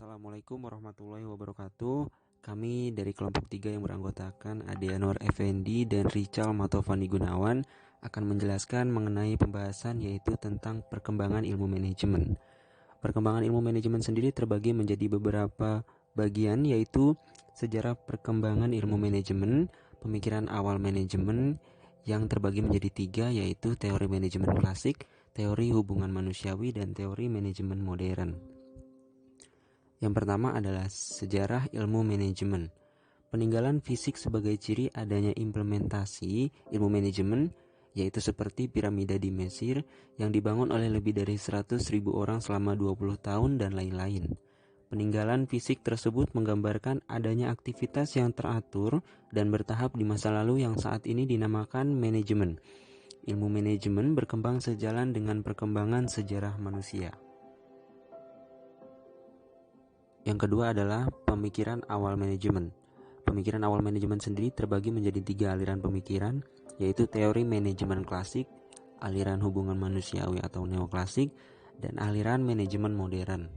Assalamualaikum warahmatullahi wabarakatuh. Kami dari kelompok 3 yang beranggotakan Ade Anwar Effendi dan Rical Matovani Gunawan akan menjelaskan mengenai pembahasan yaitu tentang perkembangan ilmu manajemen. Perkembangan ilmu manajemen sendiri terbagi menjadi beberapa bagian, yaitu sejarah perkembangan ilmu manajemen, pemikiran awal manajemen yang terbagi menjadi 3, yaitu teori manajemen klasik, teori hubungan manusiawi, dan teori manajemen modern. Yang pertama adalah sejarah ilmu manajemen. Peninggalan fisik sebagai ciri adanya implementasi ilmu manajemen, yaitu seperti piramida di Mesir yang dibangun oleh lebih dari 100.000 orang selama 20 tahun dan lain-lain. Peninggalan fisik tersebut menggambarkan adanya aktivitas yang teratur dan bertahap di masa lalu yang saat ini dinamakan manajemen. Ilmu manajemen berkembang sejalan dengan perkembangan sejarah manusia. Yang kedua adalah pemikiran awal manajemen. Pemikiran awal manajemen sendiri terbagi menjadi 3 aliran pemikiran, yaitu teori manajemen klasik, aliran hubungan manusiawi atau neoklasik, dan aliran manajemen modern.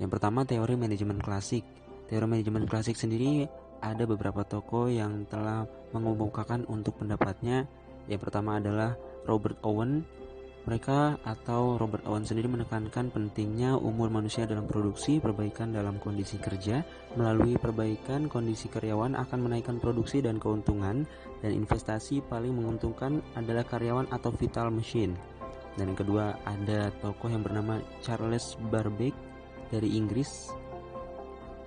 Yang pertama, teori manajemen klasik. Teori manajemen klasik sendiri ada beberapa tokoh yang telah mengemukakan untuk pendapatnya. Yang pertama adalah Robert Owen. Mereka atau Robert Owen sendiri menekankan pentingnya umur manusia dalam produksi, perbaikan dalam kondisi kerja. Melalui perbaikan kondisi karyawan akan menaikkan produksi dan keuntungan, dan investasi paling menguntungkan adalah karyawan atau vital machine. Dan yang kedua ada tokoh yang bernama Charles Babbage dari Inggris.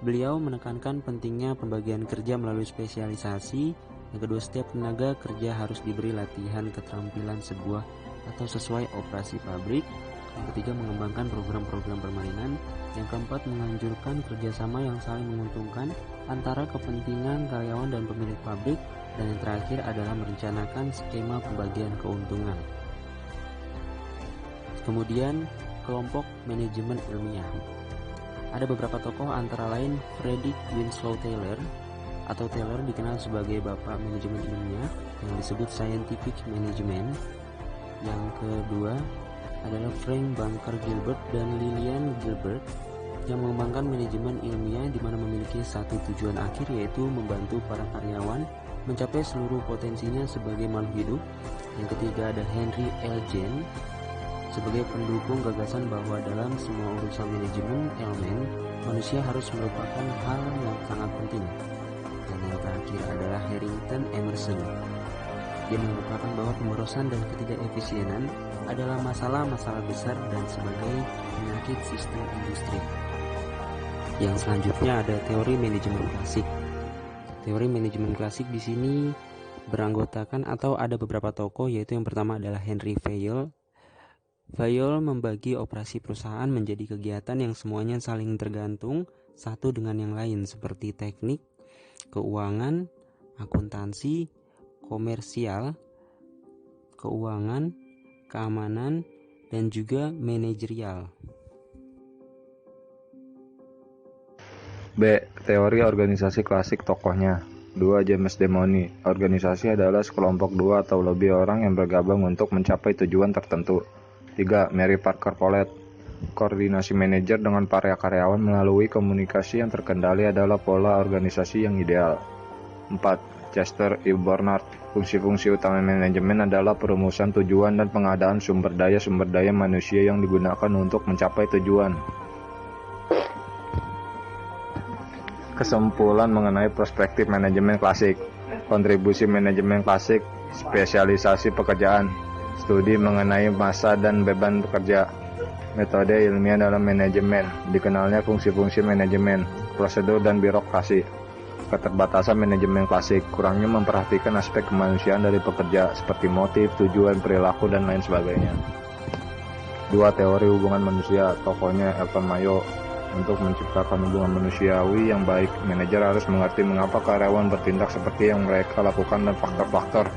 Beliau menekankan pentingnya pembagian kerja melalui spesialisasi. Yang kedua, setiap tenaga kerja harus diberi latihan keterampilan sebuah atau sesuai operasi pabrik. Yang ketiga, mengembangkan program-program permainan. Yang keempat, menganjurkan kerjasama yang saling menguntungkan antara kepentingan karyawan dan pemilik pabrik. Dan yang terakhir adalah merencanakan skema pembagian keuntungan. Kemudian, kelompok manajemen ilmiah. Ada beberapa tokoh antara lain Frederick Winslow Taylor atau Taylor dikenal sebagai bapak manajemen ilmiah yang disebut scientific management. Yang kedua adalah Frank Bunker Gilbert dan Lillian Gilbert yang mengembangkan manajemen ilmiah di mana memiliki satu tujuan akhir, yaitu membantu para karyawan mencapai seluruh potensinya sebagai makhluk hidup. Yang ketiga ada Henry L. James sebagai pendukung gagasan bahwa dalam semua urusan manajemen elemen manusia harus merupakan hal yang sangat penting. Dan yang terakhir adalah Harrington Emerson. Dia mengemukakan bahwa pemborosan dan ketidakefisienan adalah masalah-masalah besar dan sebagai penyakit sistem industri. Yang selanjutnya ada teori manajemen klasik. Teori manajemen klasik di sini beranggotakan atau ada beberapa tokoh, yaitu yang pertama adalah Henry Fayol. Fayol membagi operasi perusahaan menjadi kegiatan yang semuanya saling tergantung satu dengan yang lain, seperti teknik, keuangan, akuntansi, komersial, keuangan, keamanan, dan juga manajerial. B. Teori organisasi klasik tokohnya. 2. James Demony. Organisasi adalah sekelompok 2 atau lebih orang yang bergabung untuk mencapai tujuan tertentu. 3. Mary Parker Follett. Koordinasi manajer dengan para karyawan melalui komunikasi yang terkendali adalah pola organisasi yang ideal. 4. Chester E. Barnard. Fungsi-fungsi utama manajemen adalah perumusan tujuan dan pengadaan sumber daya manusia yang digunakan untuk mencapai tujuan. Kesimpulan mengenai perspektif manajemen klasik. Kontribusi manajemen klasik, spesialisasi pekerjaan, studi mengenai masa dan beban pekerja, metode ilmiah dalam manajemen, dikenalnya fungsi-fungsi manajemen, prosedur dan birokrasi. Keterbatasan manajemen klasik, kurangnya memperhatikan aspek kemanusiaan dari pekerja seperti motif, tujuan, perilaku, dan lain sebagainya. 2. Teori hubungan manusia, tokohnya Elton Mayo. Untuk menciptakan hubungan manusiawi yang baik, manajer harus mengerti mengapa karyawan bertindak seperti yang mereka lakukan dan faktor-faktor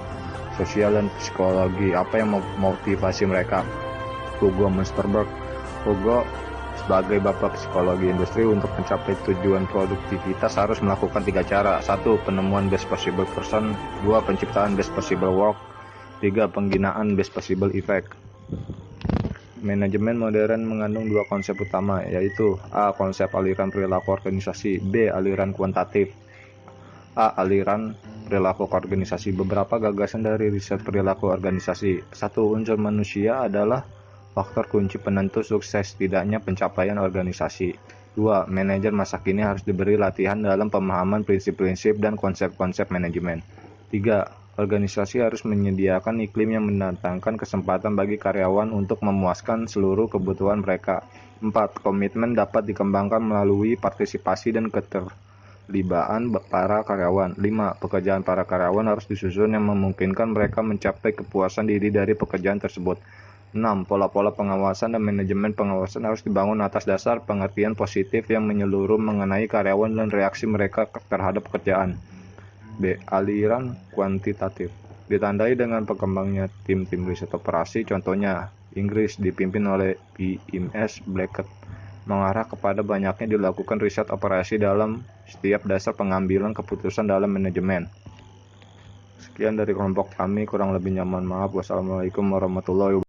sosial dan psikologi apa yang memotivasi mereka. Hugo Munsterberg. Hugo sebagai bapak psikologi industri, untuk mencapai tujuan produktivitas harus melakukan 3 cara. 1. Penemuan best possible person. 2. Penciptaan best possible work. 3. Penggunaan best possible effect. Manajemen modern mengandung dua konsep utama, yaitu A. Konsep aliran perilaku organisasi, B. Aliran kuantitatif. A. Aliran perilaku organisasi. Beberapa gagasan dari riset perilaku organisasi. 1. Unsur manusia adalah faktor kunci penentu sukses tidaknya pencapaian organisasi. 2. Manajer masa kini harus diberi latihan dalam pemahaman prinsip-prinsip dan konsep-konsep manajemen. 3. Organisasi harus menyediakan iklim yang mendatangkan kesempatan bagi karyawan untuk memuaskan seluruh kebutuhan mereka. 4. Komitmen dapat dikembangkan melalui partisipasi dan keterlibatan para karyawan. 5. Pekerjaan para karyawan harus disusun yang memungkinkan mereka mencapai kepuasan diri dari pekerjaan tersebut. 6. Pola-pola pengawasan dan manajemen pengawasan harus dibangun atas dasar pengertian positif yang menyeluruh mengenai karyawan dan reaksi mereka terhadap pekerjaan. B. Aliran kuantitatif ditandai dengan berkembangnya tim-tim riset operasi, contohnya Inggris dipimpin oleh BMS Blackett, mengarah kepada banyaknya dilakukan riset operasi dalam setiap dasar pengambilan keputusan dalam manajemen. Sekian dari kelompok kami, kurang lebihnya mohon maaf. Wassalamualaikum warahmatullahi wabarakatuh.